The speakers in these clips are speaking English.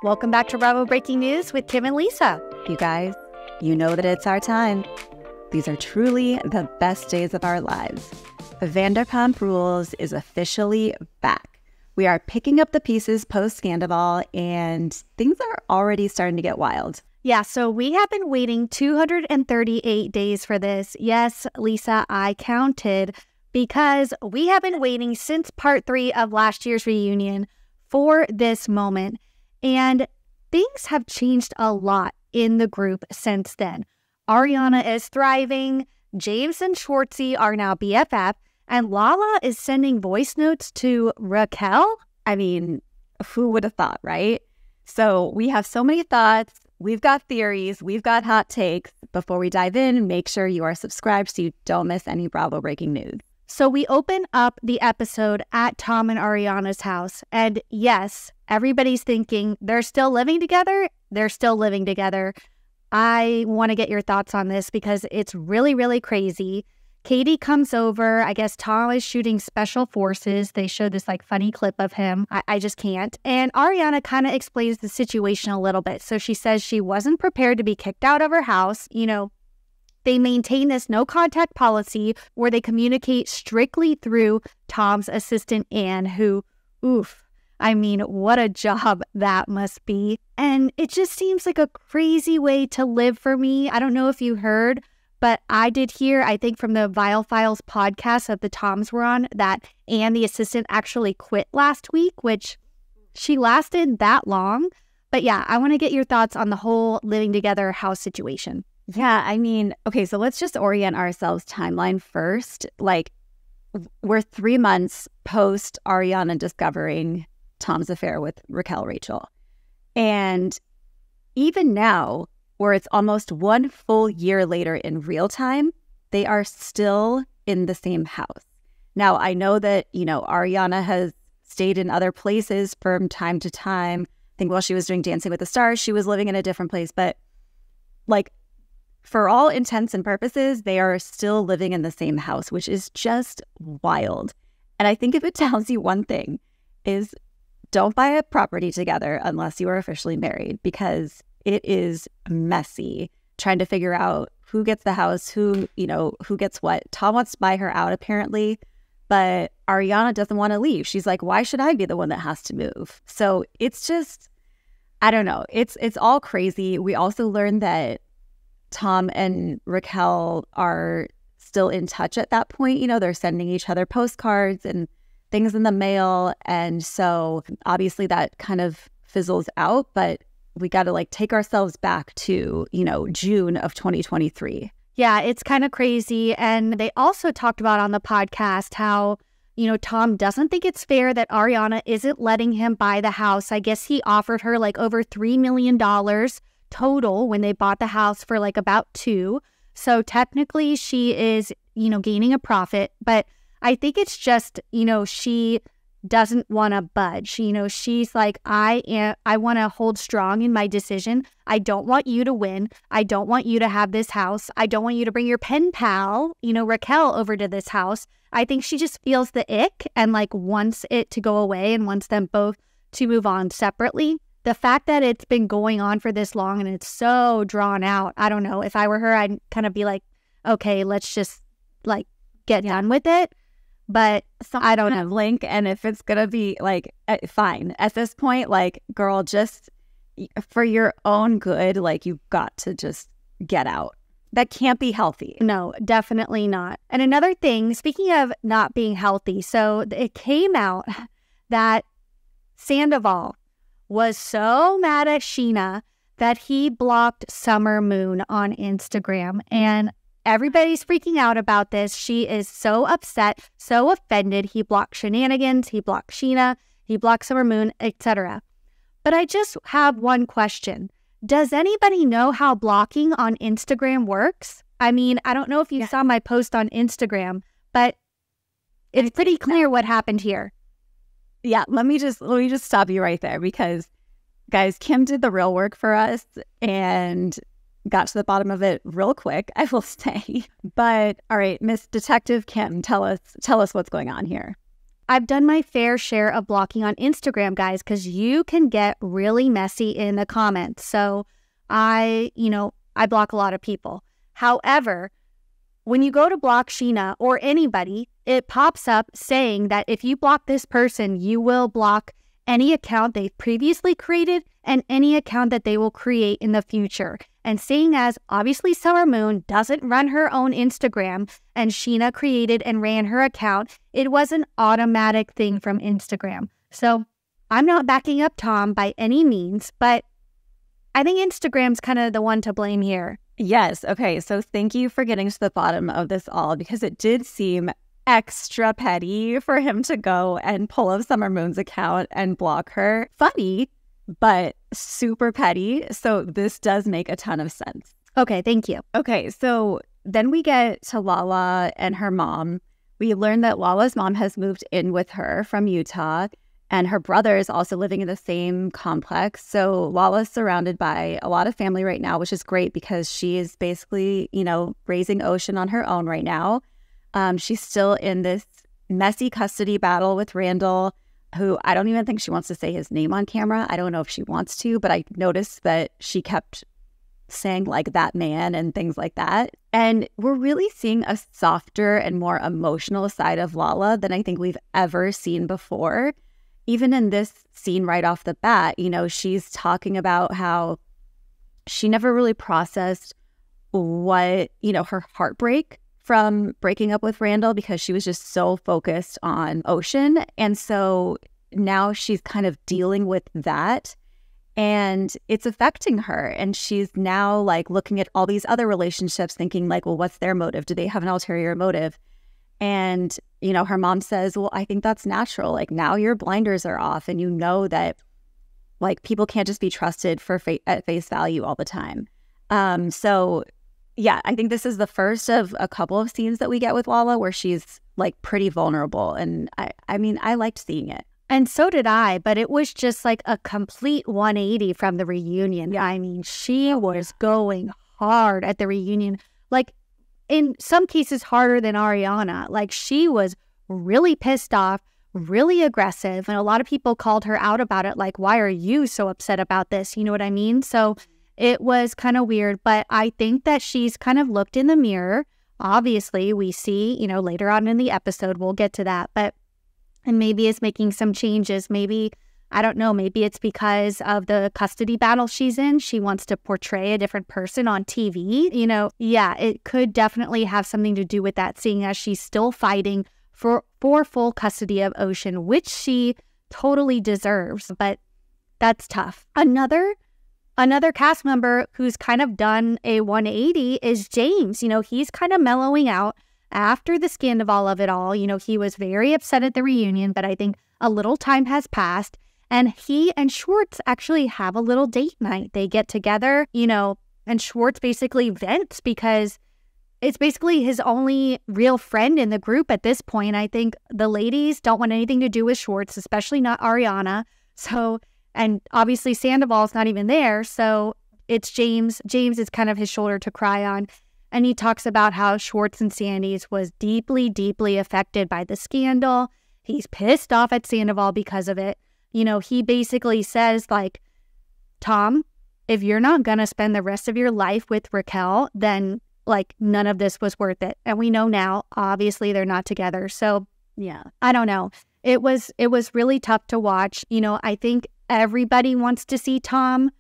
Welcome back to Bravo Breaking News with Kim and Lisa. You guys, you know that it's our time. These are truly the best days of our lives. Vanderpump Rules is officially back. We are picking up the pieces post-Scandoval, and things are already starting to get wild. Yeah, so we have been waiting 238 days for this. Yes, Lisa, I counted, because we have been waiting since part 3 of last year's reunion for this moment. And things have changed a lot in the group since then. Ariana is thriving, James and Schwartzy are now BFF, and Lala is sending voice notes to Raquel. I mean, who would have thought, right? So we have so many thoughts, we've got theories, we've got hot takes. Before we dive in, make sure you are subscribed so you don't miss any Bravo breaking news. So we open up the episode at Tom and Ariana's house. And yes, everybody's thinking they're still living together. They're still living together. I want to get your thoughts on this because it's really, really crazy. Katie comes over. I guess Tom is shooting special forces. They showed this funny clip of him. I just can't. And Ariana kind of explains the situation a little bit. So she says she wasn't prepared to be kicked out of her house. They maintain this no contact policy where they communicate strictly through Tom's assistant, Anne, who, what a job that must be. And it just seems like a crazy way to live for me. I don't know if you heard, but I did hear, I think from the Vile Files podcast that the Toms were on, that Anne, the assistant, actually quit last week, which she lasted that long. But yeah, I want to get your thoughts on the whole living together house situation. Yeah, okay, so let's just orient ourselves timeline first. We're 3 months post Ariana discovering Tom's affair with Raquel Rachel. And even now, where it's almost 1 full year later in real time, they are still in the same house. Now, I know that, Ariana has stayed in other places from time to time. I think while she was doing Dancing with the Stars, she was living in a different place. But for all intents and purposes, they are still living in the same house, which is just wild. And I think if it tells you one thing is don't buy a property together unless you are officially married, because it is messy trying to figure out who gets the house, who gets what. Tom wants to buy her out apparently, but Ariana doesn't want to leave. She's like, why should I be the one that has to move? So it's just, I don't know. It's all crazy. We also learned that Tom and Raquel are still in touch at that point. They're sending each other postcards and things in the mail. And so obviously that kind of fizzles out, but we got to take ourselves back to, June of 2023. Yeah, it's kind of crazy. And they also talked about on the podcast how, Tom doesn't think it's fair that Ariana isn't letting him buy the house. I guess he offered her over $3 million total when they bought the house for about 2. So technically she is, gaining a profit, but I think it's just, she doesn't want to budge. She's like, I want to hold strong in my decision. I don't want you to win. I don't want you to have this house. I don't want you to bring your pen pal, Raquel, over to this house. I think she just feels the ick and wants it to go away and wants them both to move on separately. The fact that it's been going on for this long and it's so drawn out, I don't know. If I were her, I'd kind of be like, okay, let's just get done with it. But I don't have link. And if it's going to be fine at this point, girl, just for your own good, you've got to just get out. That can't be healthy. No, definitely not. And another thing, speaking of not being healthy, so it came out that Scandoval was so mad at Sheena that he blocked Summer Moon on Instagram. And everybody's freaking out about this. She is so upset, so offended. He blocked Shenanigans, he blocked Sheena, he blocked Summer Moon, etc. But I just have one question. Does anybody know how blocking on Instagram works? I don't know if you saw my post on Instagram, but it's pretty clear what happened here. Yeah, let me just stop you right there because, guys, Kim did the real work for us and got to the bottom of it real quick, I will say. But all right, Miss Detective Kim, tell us what's going on here. I've done my fair share of blocking on Instagram, guys, because you can get really messy in the comments. So I block a lot of people. However, when you go to block Sheena or anybody, it pops up saying that if you block this person, you will block any account they've previously created and any account that they will create in the future. And seeing as obviously Summer Moon doesn't run her own Instagram and Sheena created and ran her account, it was an automatic thing from Instagram. So I'm not backing up Tom by any means, but I think Instagram's kind of the one to blame here. Yes. Okay. So thank you for getting to the bottom of this all, because it did seem extra petty for him to go and pull up Summer Moon's account and block her. Funny, but super petty. So this does make a ton of sense. Okay. Thank you. Okay. So then we get to Lala and her mom. We learn that Lala's mom has moved in with her from Utah, and her brother is also living in the same complex. So Lala's surrounded by a lot of family right now, which is great because she is basically, raising Ocean on her own right now. She's still in this messy custody battle with Randall, who I don't even think she wants to say his name on camera. I don't know if she wants to, but I noticed that she kept saying like that man and things like that. And we're really seeing a softer and more emotional side of Lala than I think we've ever seen before. Even in this scene right off the bat, she's talking about how she never really processed what, her heartbreak from breaking up with Randall, because she was just so focused on Ocean. And so now she's kind of dealing with that, and it's affecting her. And she's now like looking at all these other relationships thinking like, well, what's their motive? Do they have an ulterior motive? And, her mom says, well, I think that's natural. Like now your blinders are off and you know that like people can't just be trusted for at face value all the time. So yeah, I think this is the first of a couple of scenes that we get with Lala where she's like pretty vulnerable. And I liked seeing it. And so did I, but it was just like a complete 180 from the reunion. Yeah. I mean, she was going hard at the reunion. Like, in some cases harder than Ariana. Like she was really pissed off, really aggressive. And a lot of people called her out about it. Like, why are you so upset about this? You know what I mean? So it was kind of weird, but I think that she's kind of looked in the mirror. Obviously, we see, later on in the episode, we'll get to that, and maybe is making some changes. Maybe, I don't know, maybe it's because of the custody battle she's in. She wants to portray a different person on TV. Yeah, it could definitely have something to do with that, seeing as she's still fighting for full custody of Ocean, which she totally deserves, but that's tough. Another cast member who's kind of done a 180 is James. He's kind of mellowing out after the Scandoval of it all. He was very upset at the reunion, but I think a little time has passed. And he and Schwartz actually have a little date night. They get together, and Schwartz basically vents because it's basically his only real friend in the group at this point. I think the ladies don't want anything to do with Schwartz, especially not Ariana. So, and obviously Sandoval's not even there. So it's James. James is kind of his shoulder to cry on. And he talks about how Schwartz and Sandy's was deeply, deeply affected by the scandal. He's pissed off at Sandoval because of it. He basically says, like, Tom, if you're not going to spend the rest of your life with Raquel, then, like, none of this was worth it. And we know now, obviously, they're not together. So, yeah, I don't know. It was really tough to watch. I think everybody wants to see Tom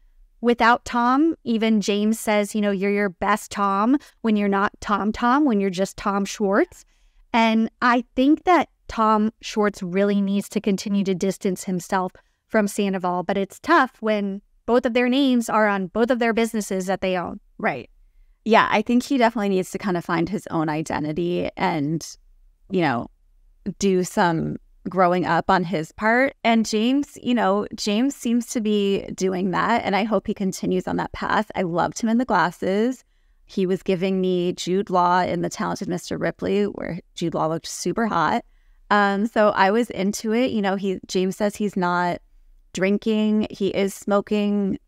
without Tom. Even James says, you're your best Tom when you're not Tom, when you're just Tom Schwartz. And I think that Tom Schwartz really needs to continue to distance himself from Sandoval, but it's tough when both of their names are on both of their businesses that they own. Right. Yeah, I think he definitely needs to kind of find his own identity and, do some growing up on his part. And James, James seems to be doing that, and I hope he continues on that path. I loved him in the glasses. He was giving me Jude Law in The Talented Mr. Ripley, where Jude Law looked super hot. So I was into it. James says he's not drinking. He is smoking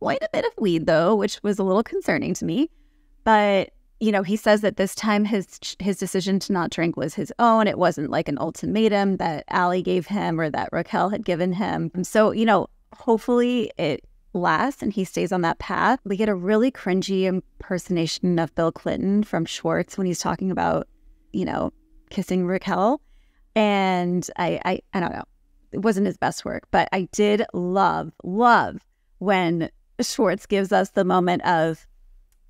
quite a bit of weed, though, which was a little concerning to me. But he says that this time his decision to not drink was his own. It wasn't like an ultimatum that Allie gave him or that Raquel had given him. And so, hopefully it lasts and he stays on that path. We get a really cringy impersonation of Bill Clinton from Schwartz when he's talking about, kissing Raquel. And I don't know. It wasn't his best work, but I did love when Schwartz gives us the moment of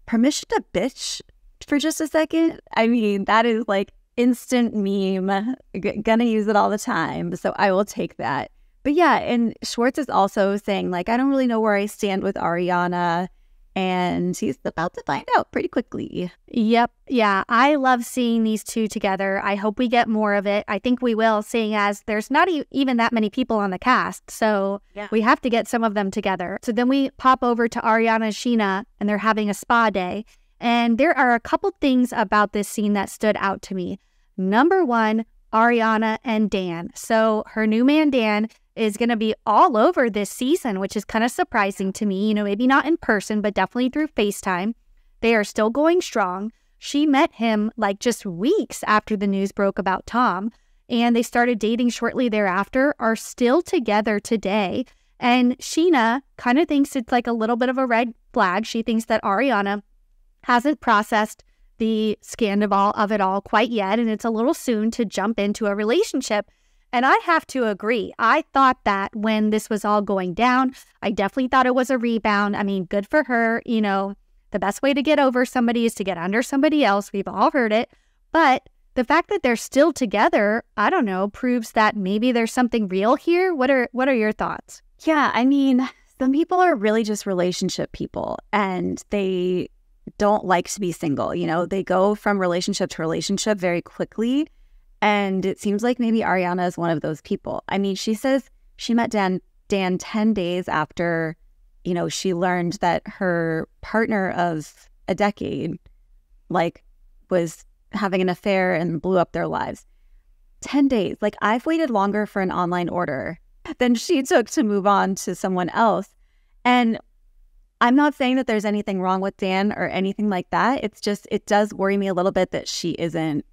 permission to bitch for just a second. I mean, that is like instant meme. Gonna use it all the time. So I will take that. But yeah, and Schwartz is also saying, like, I don't really know where I stand with Ariana. And he's about to find out pretty quickly. Yep. Yeah. I love seeing these two together. I hope we get more of it. I think we will, seeing as there's not even that many people on the cast. So we have to get some of them together. So then we pop over to Ariana and Sheena, and they're having a spa day. And there are a couple things about this scene that stood out to me. Number one, Ariana and Dan. So her new man, Dan, is going to be all over this season, which is kind of surprising to me. Maybe not in person, but definitely through FaceTime. They are still going strong. She met him like just weeks after the news broke about Tom, and they started dating shortly thereafter, are still together today. And Sheena kind of thinks it's like a little bit of a red flag. She thinks that Ariana hasn't processed the Scandoval of it all quite yet, and it's a little soon to jump into a relationship. And I have to agree. I thought that when this was all going down, I definitely thought it was a rebound. I mean, good for her. The best way to get over somebody is to get under somebody else. We've all heard it. But the fact that they're still together, I don't know, proves that maybe there's something real here. What are your thoughts? Yeah, I mean, some people are really just relationship people, and they don't like to be single. They go from relationship to relationship very quickly. And it seems like maybe Ariana is one of those people. I mean, she says she met Dan 10 days after, she learned that her partner of a decade, was having an affair and blew up their lives. 10 days. I've waited longer for an online order than she took to move on to someone else. And I'm not saying that there's anything wrong with Dan or anything like that. It's just, it does worry me a little bit that she isn't,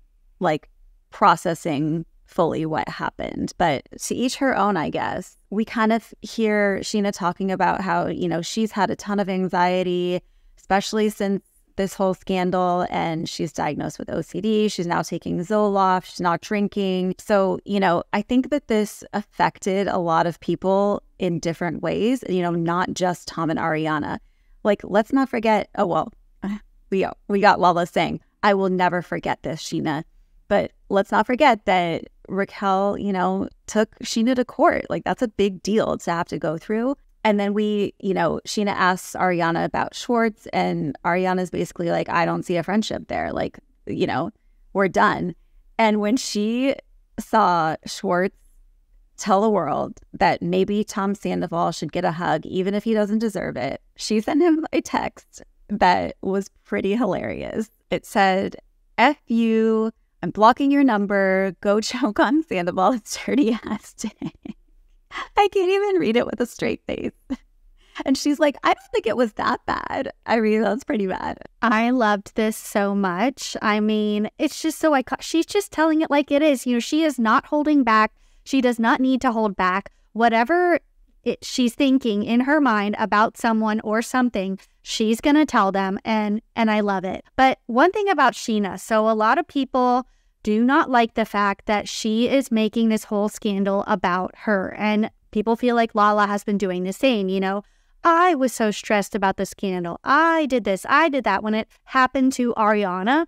processing fully what happened. But to each her own, I guess. We kind of hear Sheena talking about how, she's had a ton of anxiety, especially since this whole scandal, and she's diagnosed with OCD. She's now taking Zoloft. She's not drinking. So, I think that this affected a lot of people in different ways, not just Tom and Ariana. Let's not forget, we got Lala saying, I will never forget this, Sheena. But let's not forget that Raquel, took Sheena to court. That's a big deal to have to go through. And then Sheena asks Ariana about Schwartz, and Ariana's basically like, I don't see a friendship there. We're done. And when she saw Schwartz tell the world that maybe Tom Sandoval should get a hug, even if he doesn't deserve it, she sent him a text that was pretty hilarious. It said, F you. I'm blocking your number. Go choke on Sandoval. It's dirty ass day. I can't even read it with a straight face. And she's like, I don't think it was that bad. I mean, that's pretty bad. I loved this so much. I mean, it's just so she's just telling it like it is. She is not holding back. She does not need to hold back. Whatever she's thinking in her mind about someone or something, she's going to tell them, and I love it. But one thing about Sheena, so a lot of people do not like the fact that she is making this whole scandal about her, and people feel like Lala has been doing the same. I was so stressed about the scandal. I did this, I did that when it happened to Ariana.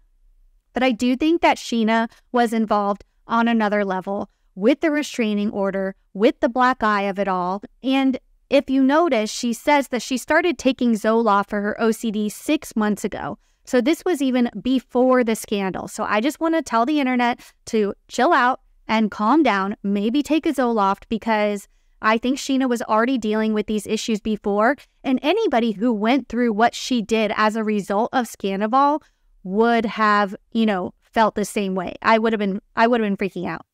But I do think that Sheena was involved on another level with the restraining order, with the black eye of it all. And if you notice, she says that she started taking Zoloft for her OCD 6 months ago. So this was even before the scandal. So I just want to tell the internet to chill out and calm down, maybe take a Zoloft, because I think Sheena was already dealing with these issues before. And anybody who went through what she did as a result of Scandoval would have, felt the same way. I would have been freaking out.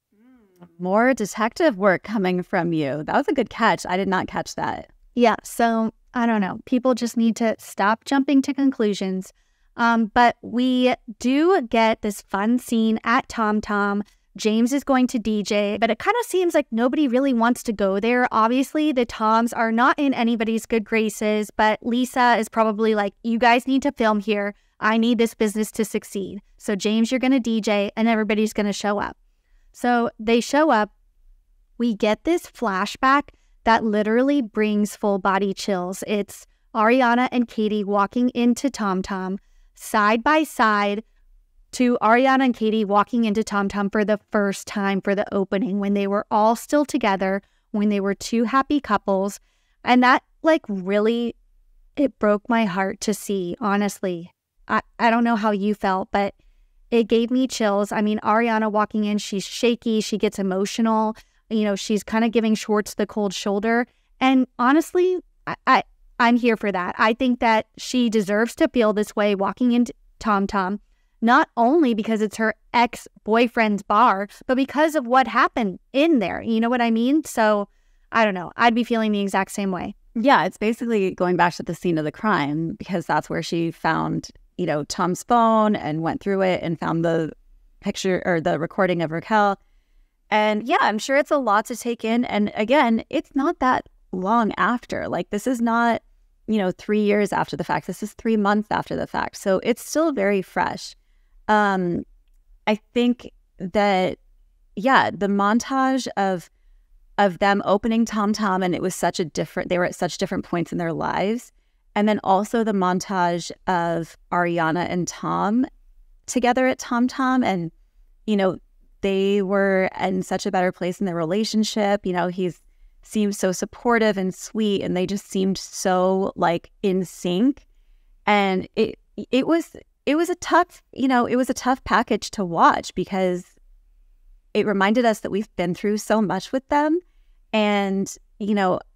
More detective work coming from you. That was a good catch. I did not catch that. Yeah, so I don't know. People just need to stop jumping to conclusions. But we do get this fun scene at Tom Tom. James is going to DJ, but it kind of seems like nobody really wants to go there. Obviously, the Toms are not in anybody's good graces, but Lisa is probably like, you guys need to film here. I need this business to succeed. So James, you're going to DJ and everybody's going to show up. So they show up. We get this flashback that literally brings full body chills. It's Ariana and Katie walking into Tom Tom side by side to Ariana and Katie walking into Tom Tom for the first time for the opening when they were all still together, when they were two happy couples. And that really, it broke my heart to see, honestly. I don't know how you felt, but it gave me chills. I mean, Ariana walking in, she's shaky, she gets emotional. She's kind of giving Schwartz the cold shoulder. And honestly, I'm here for that. I think that she deserves to feel this way walking into Tom Tom, not only because it's her ex-boyfriend's bar, but because of what happened in there. You know what I mean? So I don't know. I'd be feeling the exact same way. Yeah, it's basically going back to the scene of the crime because that's where she found, Tom's phone and went through it and found the picture or the recording of Raquel. And yeah, I'm sure it's a lot to take in. And again, it's not that long after. This is not, 3 years after the fact. This is 3 months after the fact. So it's still very fresh. I think that, yeah, the montage of them opening Tom Tom, and it was they were at such different points in their lives. And then also the montage of Ariana and Tom together at Tom Tom. And, they were in such a better place in their relationship. He seemed so supportive and sweet, and they just seemed so in sync. And it was a tough package to watch because it reminded us that we've been through so much with them. And,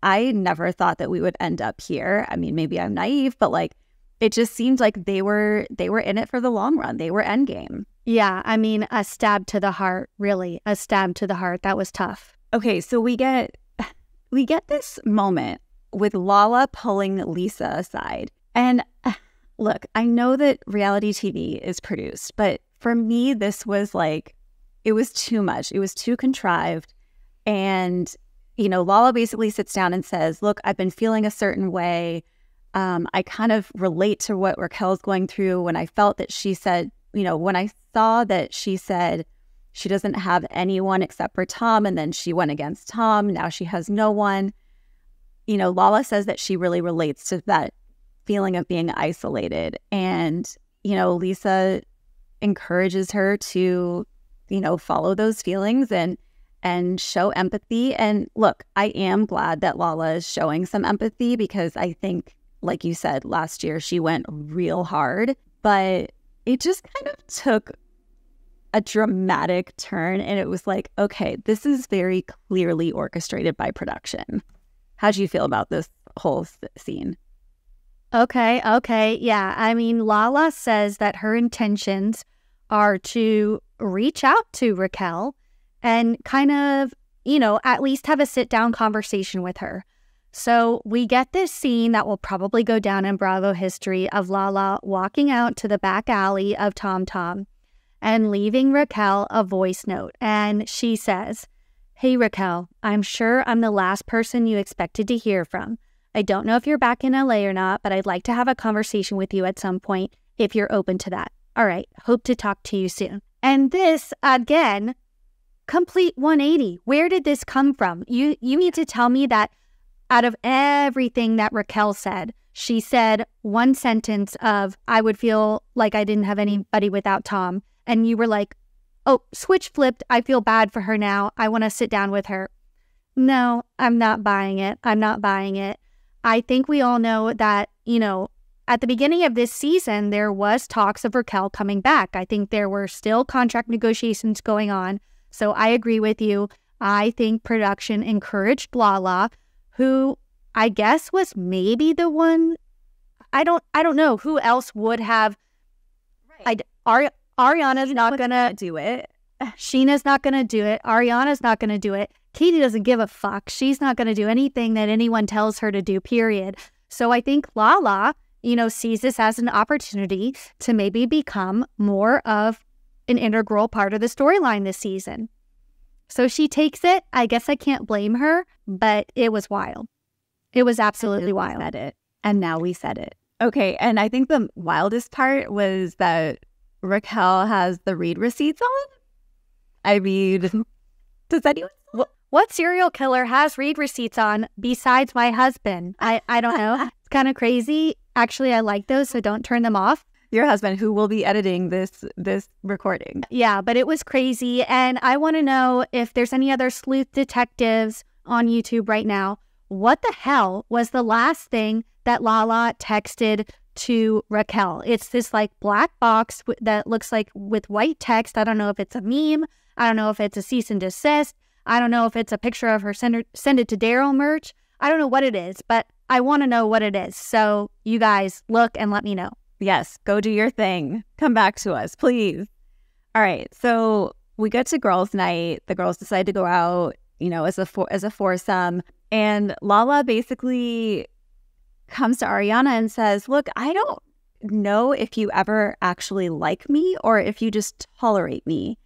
I never thought that we would end up here. I mean, maybe I'm naive, but it just seemed like they were in it for the long run. They were endgame. Yeah, I mean, a stab to the heart, really. A stab to the heart. That was tough. Okay, so we get this moment with Lala pulling Lisa aside. And look, I know that reality TV is produced, but for me, this was it was too much. It was too contrived. And, Lala basically sits down and says, look, I've been feeling a certain way. I kind of relate to what Raquel's going through when I felt that she said, when I saw that she said she doesn't have anyone except for Tom, and then she went against Tom. Now she has no one. Lala says that she really relates to that feeling of being isolated. And, Lisa encourages her to, follow those feelings and show empathy. And look, I am glad that Lala is showing some empathy because I think, like you said, last year she went real hard, but it just kind of took a dramatic turn. And it was okay, this is very clearly orchestrated by production. How do you feel about this whole scene? Okay. Yeah. I mean, Lala says that her intentions are to reach out to Raquel and kind of, at least have a sit-down conversation with her. So we get this scene that will probably go down in Bravo history of Lala walking out to the back alley of Tom Tom and leaving Raquel a voice note. And she says, "Hey, Raquel, I'm sure I'm the last person you expected to hear from. I don't know if you're back in LA or not, but I'd like to have a conversation with you at some point if you're open to that. All right, hope to talk to you soon." And this, again, complete 180. Where did this come from? You need to tell me that out of everything that Raquel said, she said one sentence of, "I would feel like I didn't have anybody without Tom." And you were like, "Oh, switch flipped. I feel bad for her now. I want to sit down with her." No, I'm not buying it. I think we all know that, at the beginning of this season, there was talks of Raquel coming back. I think there were still contract negotiations going on. So I agree with you. I think production encouraged Lala, who I guess was maybe the one. I don't know who else would have. Right. Ariana's not gonna do it. Sheena's not gonna do it. Ariana's not gonna do it. Katie doesn't give a fuck. She's not gonna do anything that anyone tells her to do, period. So I think Lala sees this as an opportunity to maybe become more of an integral part of the storyline this season. So she takes it. I guess I can't blame her, but it was wild. It was absolutely wild. Said it, and now we said it. Okay, and I think the wildest part was that Raquel has the read receipts on. I mean, does anyone? What serial killer has read receipts on besides my husband? I don't know. It's kind of crazy. Actually, I like those, so don't turn them off. Your husband, who will be editing this recording. Yeah, but it was crazy. And I want to know if there's any other sleuth detectives on YouTube right now. What the hell was the last thing that Lala texted to Raquel? It's this like black box that looks like with white text. I don't know if it's a meme. I don't know if it's a cease and desist. I don't know if it's a picture of her send it to Daryl merch. I don't know what it is, but I want to know what it is. So you guys look and let me know. Yes, go do your thing. Come back to us, please. All right, so we get to girls' night. The girls decide to go out, as a foursome. And Lala basically comes to Ariana and says, look, I don't know if you ever actually like me or if you just tolerate me.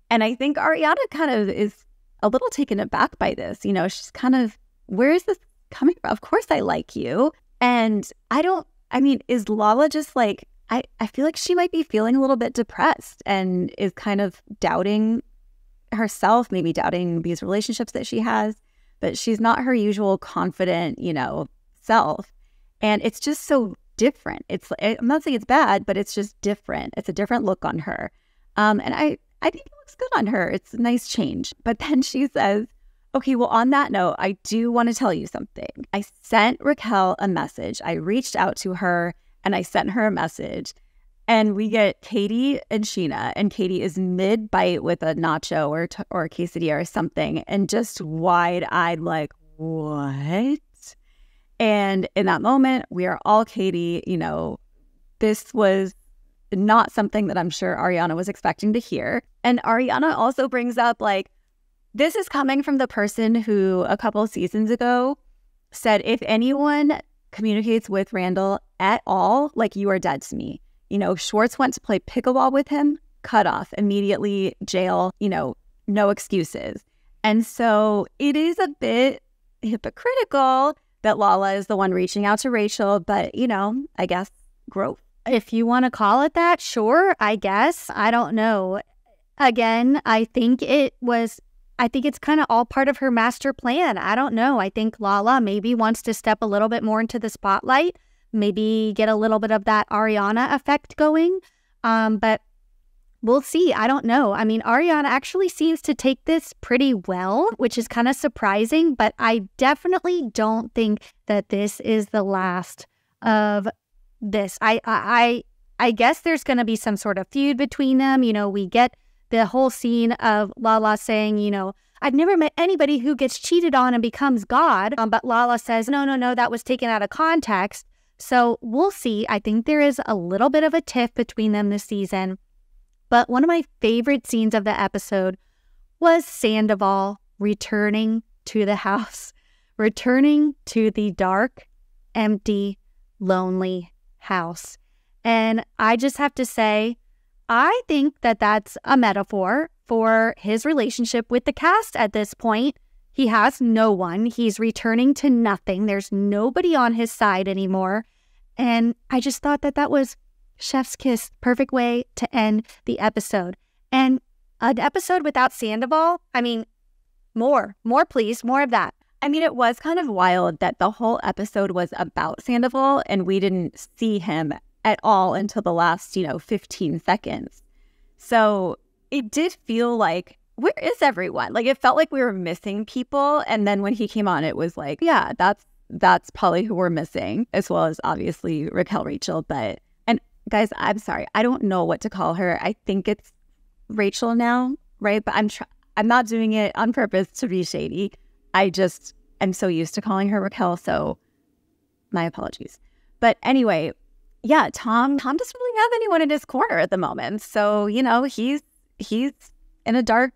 And I think Ariana kind of is a little taken aback by this. She's kind of, where is this coming from? Of course I like you. And is Lala just like, I feel like she might be feeling a little bit depressed and is kind of doubting herself, maybe doubting these relationships that she has, but she's not her usual confident, self. And it's just so different. I'm not saying it's bad, but it's just different. It's a different look on her. And I think it looks good on her. It's a nice change. But then she says, okay, well, on that note, I do want to tell you something. I sent Raquel a message. I reached out to her and I sent her a message. And we get Katie and Sheena. And Katie is mid-bite with a nacho or a quesadilla or something. And just wide-eyed like, what? And in that moment, we are all Katie. This was not something that I'm sure Ariana was expecting to hear. And Ariana also brings up like, this is coming from the person who a couple of seasons ago said, if anyone communicates with Randall at all, like you are dead to me. Schwartz went to play pickleball with him, cut off, immediately jail, no excuses. And so it is a bit hypocritical that Lala is the one reaching out to Rachel, but, I guess growth. If you want to call it that, sure, I guess. I don't know. Again, I think it's kind of all part of her master plan. I don't know. I think Lala maybe wants to step a little bit more into the spotlight, maybe get a little bit of that Ariana effect going. But we'll see. I don't know. I mean, Ariana actually seems to take this pretty well, which is kind of surprising, but I definitely don't think that this is the last of this. I guess there's going to be some sort of feud between them. We get the whole scene of Lala saying, I've never met anybody who gets cheated on and becomes God. But Lala says, no, that was taken out of context. So we'll see. I think there is a little bit of a tiff between them this season. But one of my favorite scenes of the episode was Sandoval returning to the house, returning to the dark, empty, lonely house. And I just have to say, I think that that's a metaphor for his relationship with the cast at this point. He has no one. He's returning to nothing. There's nobody on his side anymore. And I just thought that was chef's kiss, perfect way to end the episode. And an episode without Sandoval, more please, more of that. It was kind of wild that the whole episode was about Sandoval and we didn't see him at all until the last, 15 seconds. So it did feel like, where is everyone? Like, it felt like we were missing people. And then when he came on, it was like, yeah, that's probably who we're missing, as well as obviously Raquel Rachel. But, and guys, I'm sorry, I don't know what to call her. I think it's Rachel now, right? But I'm not doing it on purpose to be shady. I'm so used to calling her Raquel, so my apologies. But anyway, yeah, Tom doesn't really have anyone in his corner at the moment. So, he's in a dark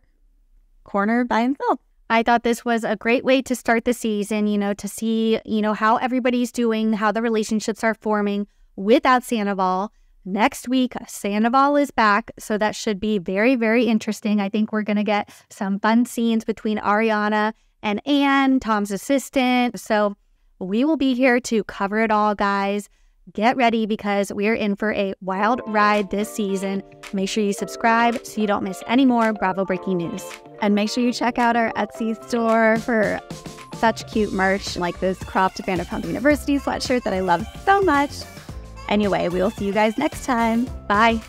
corner by himself. I thought this was a great way to start the season, to see, how everybody's doing, how the relationships are forming. without Sandoval. Next week, Sandoval is back, so that should be very, very interesting. I think we're going to get some fun scenes between Ariana and Anne, Tom's assistant. So we will be here to cover it all, guys. Get ready because we're in for a wild ride this season. Make sure you subscribe so you don't miss any more Bravo breaking news. And make sure you check out our Etsy store for such cute merch like this cropped Vanderpump University sweatshirt that I love so much. Anyway, we will see you guys next time. Bye.